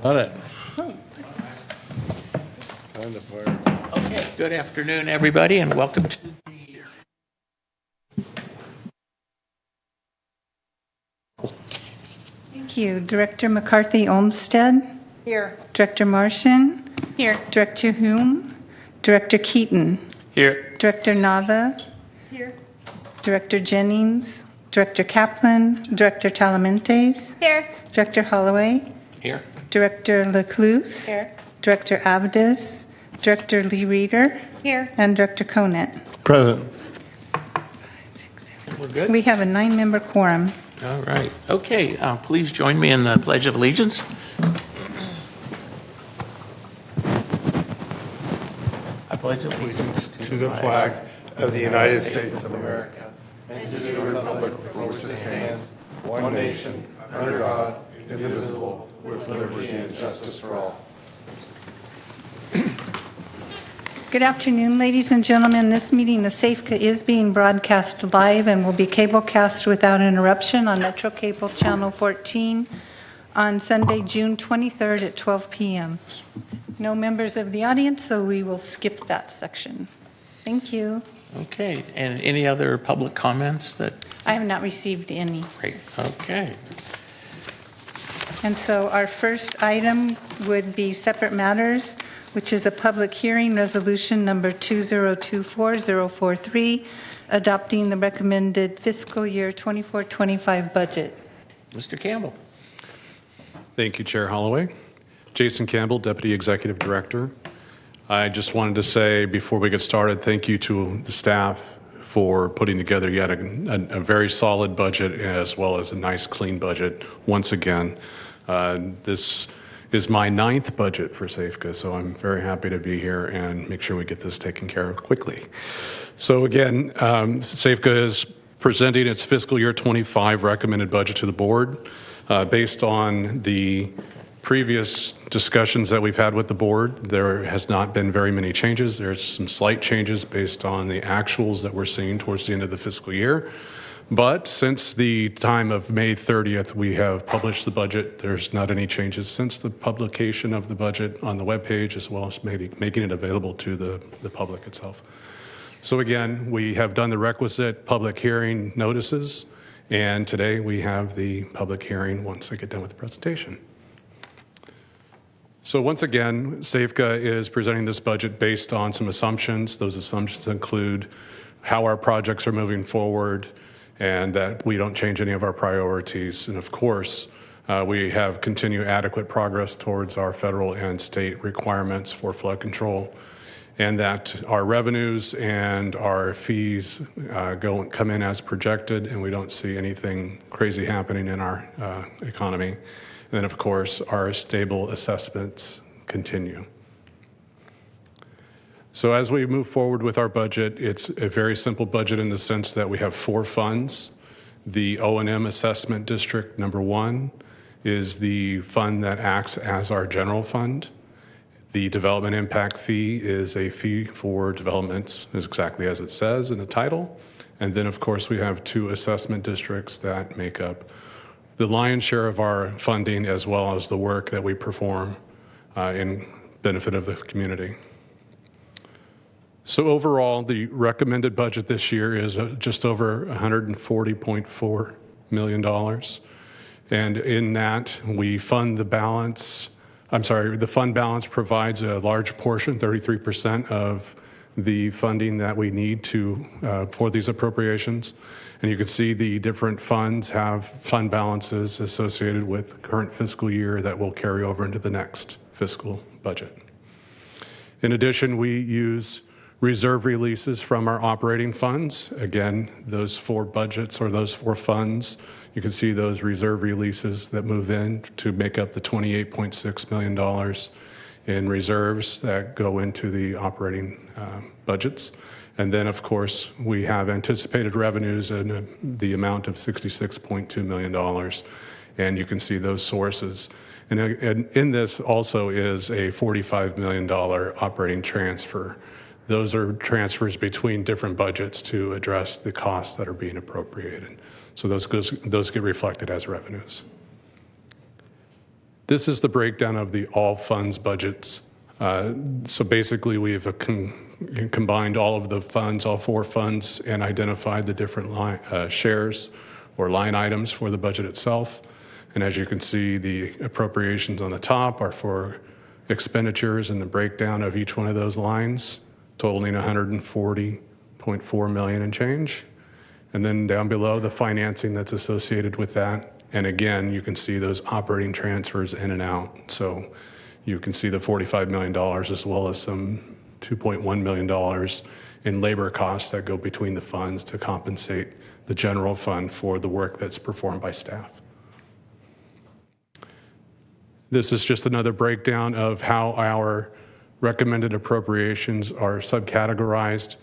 Got it. Kind of hard. Okay, good afternoon, everybody, and welcome to the Thank you. Director McCarthy Olmsted. Here. Director Martian. Here. Director Hume. Director Keaton. Here. Director Nava. Here. Director Jennings. Director Kaplan. Director Talamentes. Here. Director Holloway. Here. Director Lecluse. Here. Director Avedis. Director Lee Reeder. Here. And Director Conant. Present. We're good? We have a 9-member quorum. All right. Okay, please join me in the Pledge of Allegiance. I pledge allegiance To the flag of the United States of America and to the republic for which it stands, one nation, under God, indivisible, with liberty and justice for all. Good afternoon, ladies and gentlemen. This meeting of Safca is being broadcast live and will be cablecast without interruption on Metro Cable Channel 14 on Sunday, June 23rd at 12 p.m. No members of the audience, so we will skip that section. Thank you. Okay, and any other public comments that, I have not received any. great, okay. And so our first item would be separate matters, which is a public hearing, resolution number 2024-043, adopting the recommended fiscal year 24-25 budget. Mr. Campbell. Thank you, Chair Holloway. Jason Campbell, Deputy Executive Director. I just wanted to say before we get started, thank you to the staff for putting together yet a very solid budget as well as a nice, clean budget once again. This is my 9th budget for Safca, so I'm very happy to be here and make sure we get this taken care of quickly. So again, Safca is presenting its fiscal year 25 recommended budget to the board based on the previous discussions that we've had with the board. There has not been very many changes. There's some slight changes based on the actuals that we're seeing towards the end of the fiscal year. But since the time of May 30th, we have published the budget. There's not any changes since the publication of the budget on the webpage, as well as making it available to the public itself. So again, we have done the requisite public hearing notices, and today we have the public hearing once I get done with the presentation. So once again, Safca is presenting this budget based on some assumptions. Those assumptions include how our projects are moving forward, and that we don't change any of our priorities. And of course, we have continued adequate progress towards our federal and state requirements for flood control, and that our revenues and our fees come in as projected, and we don't see anything crazy happening in our economy. And then of course, our stable assessments continue. So as we move forward with our budget, it's a very simple budget in the sense that we have 4 funds. The O&M Assessment District number 1 is the fund that acts as our general fund. The Development Impact Fee is a fee for developments, is exactly as it says in the title. And then of course we have 2 assessment districts that make up the lion's share of our funding as well as the work that we perform in benefit of the community. So overall, the recommended budget this year is just over $140.4 million. And in that, we fund the balance, the fund balance provides a large portion, 33% of the funding that we need for these appropriations. And you can see the different funds have fund balances associated with the current fiscal year that will carry over into the next fiscal budget. In addition, we use reserve releases from our operating funds. Again, those 4 budgets or those 4 funds, you can see those reserve releases that move in to make up the $28.6 million in reserves that go into the operating budgets. And then, of course, we have anticipated revenues in the amount of $66.2 million. And you can see those sources. And in this also is a $45 million operating transfer. Those are transfers between different budgets to address the costs that are being appropriated. So those get reflected as revenues. This is the breakdown of the all funds budgets. So basically, we've combined all of the funds, all 4 funds, and identified the different shares or line items for the budget itself. And as you can see, the appropriations on the top are for expenditures and the breakdown of each one of those lines, totaling $140.4 million and change. And then down below, the financing that's associated with that. And again, you can see those operating transfers in and out. So you can see the $45 million as well as some $2.1 million in labor costs that go between the funds to compensate the general fund for the work that's performed by staff. This is just another breakdown of how our recommended appropriations are subcategorized.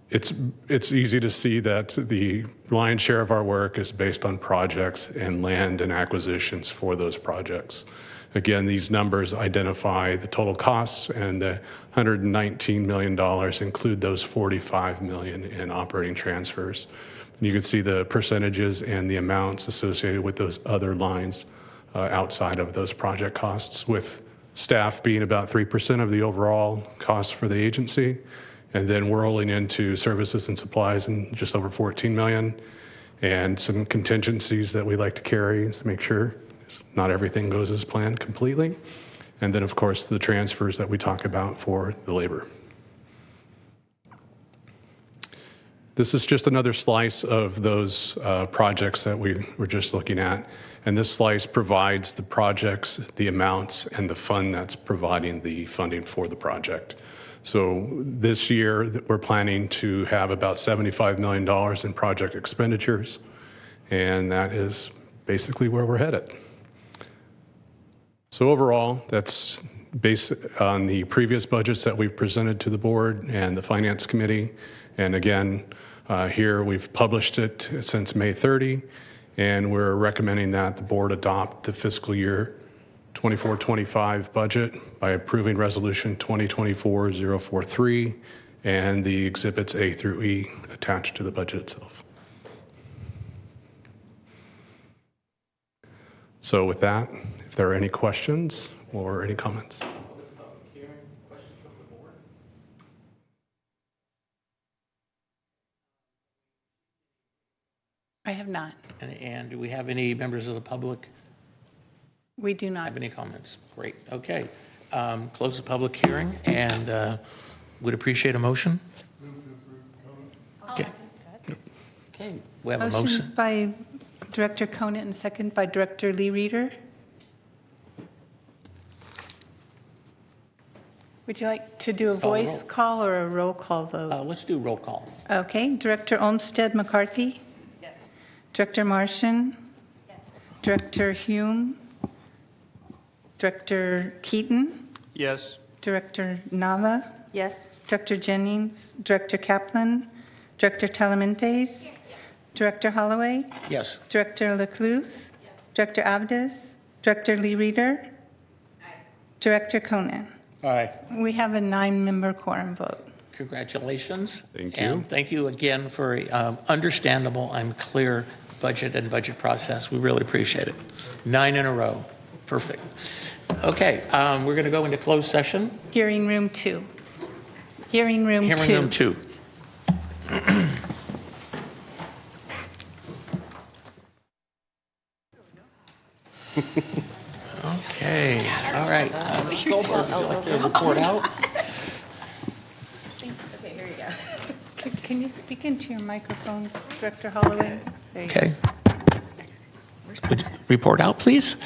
It's easy to see that the lion's share of our work is based on projects and land and acquisitions for those projects. Again, these numbers identify the total costs, and the $119 million include those $45 million in operating transfers. You can see the percentages and the amounts associated with those other lines outside of those project costs, with staff being about 3% of the overall cost for the agency. And then we're rolling into services and supplies and just over 14 million, and some contingencies that we like to carry to make sure not everything goes as planned completely. And then, of course, the transfers that we talk about for the labor. This is just another slice of those projects that we were just looking at. And this slice provides the projects, the amounts, and the fund that's providing the funding for the project. So this year, we're planning to have about $75 million in project expenditures, and that is basically where we're headed. So overall, that's based on the previous budgets that we've presented to the board and the Finance Committee. And again, here we've published it since May 30, and we're recommending that the board adopt the fiscal year 24-25 budget by approving Resolution 2024-043 and the Exhibits A through E attached to the budget itself. So with that, if there are any questions or any comments. I have not. And do we have any members of the public We do not. have any comments? Great. Okay. Close the public hearing, and would appreciate a motion. Okay. Okay. We have a motion. Motion by Director Conant and second by Director Lee Reeder. Would you like to do a voice roll. call or a roll call vote? Let's do roll call. Okay, Director Olmsted McCarthy? Yes. Director Martian? Yes. Director Hume? Director Keaton? Yes. Director Nava? Yes. Director Jennings? Director Kaplan? Director Talamentes? Director Holloway? Yes. Director Lecluse? Director Abdes? Director Lee Reeder? Director Conant? Aye. We have a 9-member quorum vote. Congratulations. Thank you. And thank you again for understandable and clear budget and budget process. We really appreciate it. 9 in a row. Perfect. Okay, we're going to go into closed session. Hearing room 2. Hearing room 2. Hearing room 2. Okay, all right. Ms. Goldberg, would you like to report out? Okay, here you go. Can you speak into your microphone, Director Holloway? There you go. Okay. Would you report out, please?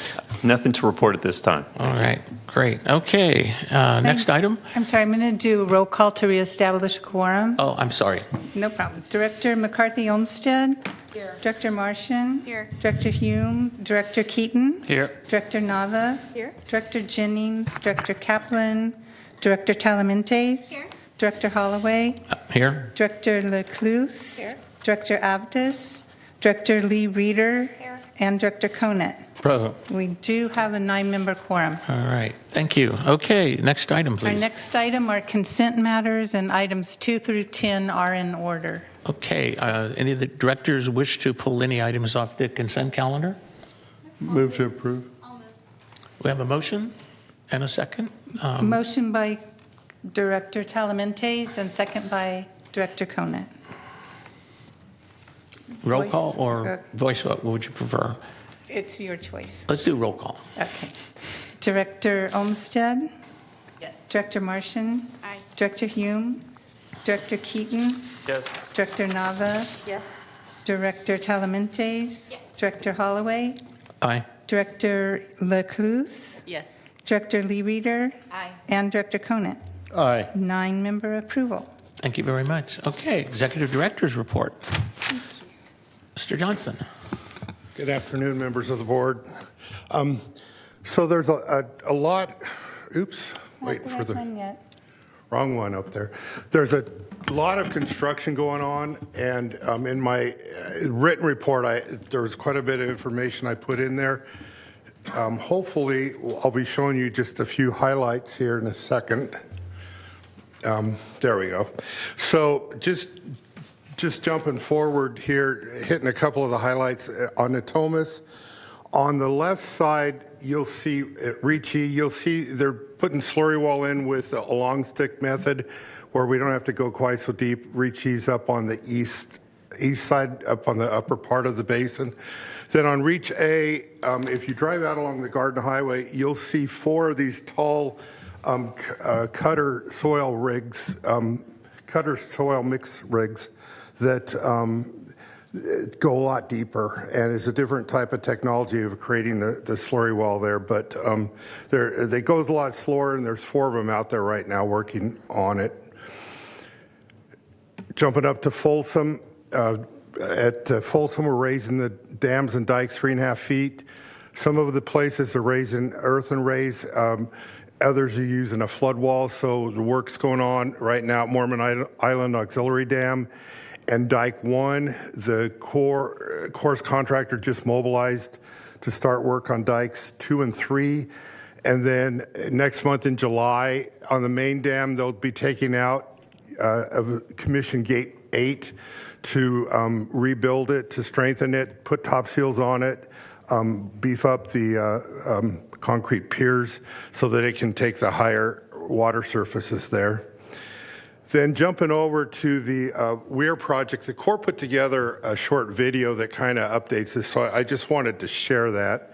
Nothing to report at this time. All right, great. Okay, next item. I'm sorry, I'm going to do a roll call to reestablish quorum. Oh, I'm sorry. No problem. Director McCarthy Olmsted? Here. Director Martian? Here. Director Hume? Director Keaton? Here. Director Nava? Here. Director Jennings? Director Kaplan? Director Talamentes? Here. Director Holloway? Here? Director Lecluse? Here. Director Abdes? Director Lee Reeder? Here. And Director Conant. Present. We do have a 9-member quorum. All right, thank you. Okay, next item, Our please. next item are consent matters, and items 2 through 10 are in order. Okay, any of the directors wish to pull any items off the consent calendar? Move to approve. We have a motion and a second. Motion by Director Talamentes and second by Director Conant. Roll Voice, call or voice vote, what would you prefer? It's your choice. Let's do roll call. Okay. Director Olmsted? Yes. Director Martian? Aye. Director Hume? Director Keaton? Yes. Director Nava? Yes. Director Talamentes? Yes. Director Holloway? Aye. Director Lecluse? Yes. Director Lee Reader? Aye. And Director Conant. Aye. 9-member approval. Thank you very much. Okay, Executive Director's report. Mr. Johnson. Good afternoon, members of the board. So there's a lot, oops, waiting for the wrong one up there. There's a lot of construction going on, and in my written report, there was quite a bit of information I put in there. Hopefully, I'll be showing you just a few highlights here in a second. There we go. So just jumping forward here, hitting a couple of the highlights on Natomas. On the left side, you'll see at Ricci, you'll see they're putting slurry wall in with a long stick method where we don't have to go quite so deep. Ricci's up on the east side, up on the upper part of the basin. Then on Reach A, if you drive out along the Garden Highway, you'll see 4 of these tall cutter soil rigs, cutter soil mix rigs that go a lot deeper, and it's a different type of technology of creating the slurry wall there, but it goes a lot slower, and there's 4 of them out there right now working on it. Jumping up to Folsom, at Folsom we're raising the dams and dikes 3.5 feet. Some of the places are raising earthen raise, others are using a flood wall, so the work's going on right now at Mormon Island Auxiliary Dam. And Dike 1, the course contractor just mobilized to start work on Dikes 2 and 3. And then next month in July, on the main dam, they'll be taking out Commission Gate 8 to rebuild it, to strengthen it, put top seals on it, beef up the concrete piers so that it can take the higher water surfaces there. Then jumping over to the Weir project, the Corps put together a short video that kind of updates this, so I just wanted to share that.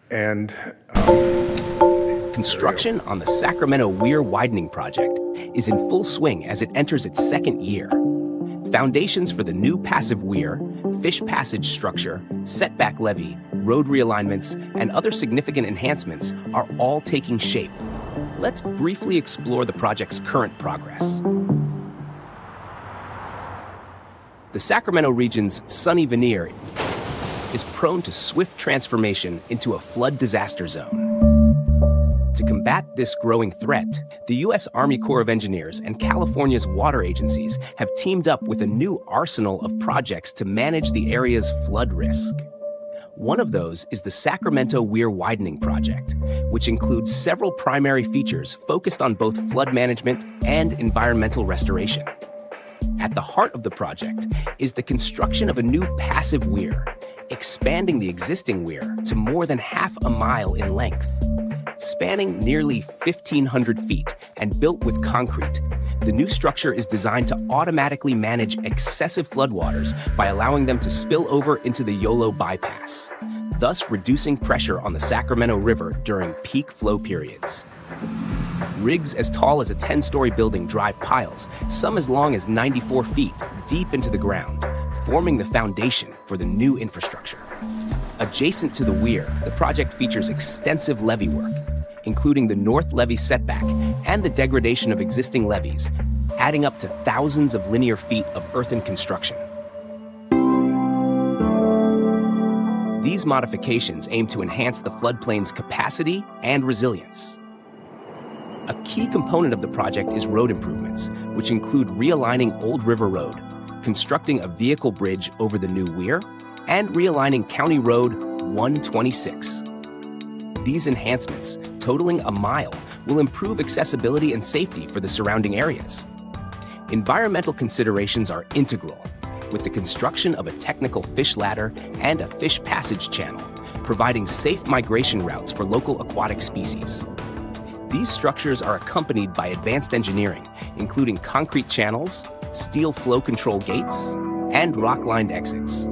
And construction on the Sacramento Weir widening project is in full swing as it enters its 2nd year. Foundations for the new passive weir, fish passage structure, setback levee, road realignments, and other significant enhancements are all taking shape. Let's briefly explore the project's current progress. The Sacramento region's sunny veneer is prone to swift transformation into a flood disaster zone. To combat this growing threat, the U.S. Army Corps of Engineers and California's water agencies have teamed up with a new arsenal of projects to manage the area's flood risk. One of those is the Sacramento Weir Widening Project, which includes several primary features focused on both flood management and environmental restoration. At the heart of the project is the construction of a new passive weir, expanding the existing weir to more than half a mile in length. Spanning nearly 1,500 feet and built with concrete, the new structure is designed to automatically manage excessive floodwaters by allowing them to spill over into the Yolo bypass, thus reducing pressure on the Sacramento River during peak flow periods. Rigs as tall as a 10-story building drive piles, some as long as 94 feet, deep into the ground, forming the foundation for the new infrastructure. Adjacent to the weir, the project features extensive levee work, including the north levee setback and the degradation of existing levees, adding up to thousands of linear feet of earthen construction. These modifications aim to enhance the floodplain's capacity and resilience. A key component of the project is road improvements, which include realigning Old River Road, constructing a vehicle bridge over the new weir, and realigning County Road 126. These enhancements, totaling a mile, will improve accessibility and safety for the surrounding areas. Environmental considerations are integral, with the construction of a technical fish ladder and a fish passage channel, providing safe migration routes for local aquatic species. These structures are accompanied by advanced engineering, including concrete channels, steel flow control gates, and rock-lined exits.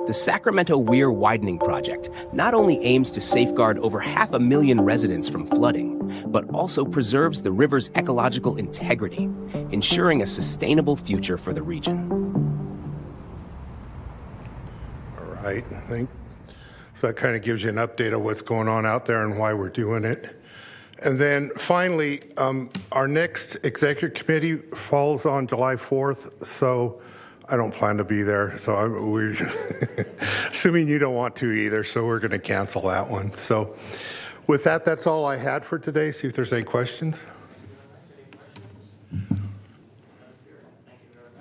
The Sacramento Weir Widening Project not only aims to safeguard over 500,000 residents from flooding, but also preserves the river's ecological integrity, ensuring a sustainable future for the region. All right, I think. So that kind of gives you an update of what's going on out there and why we're doing it. And then finally, our next executive committee falls on July 4th, so I don't plan to be there. So we're assuming you don't want to either, so we're going to cancel that one. So with that, that's all I had for today. See if there's any questions.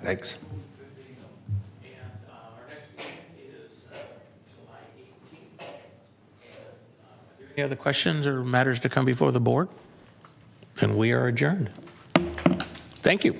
Thanks. Any other questions or matters to come before the board? Then we are adjourned. Thank you.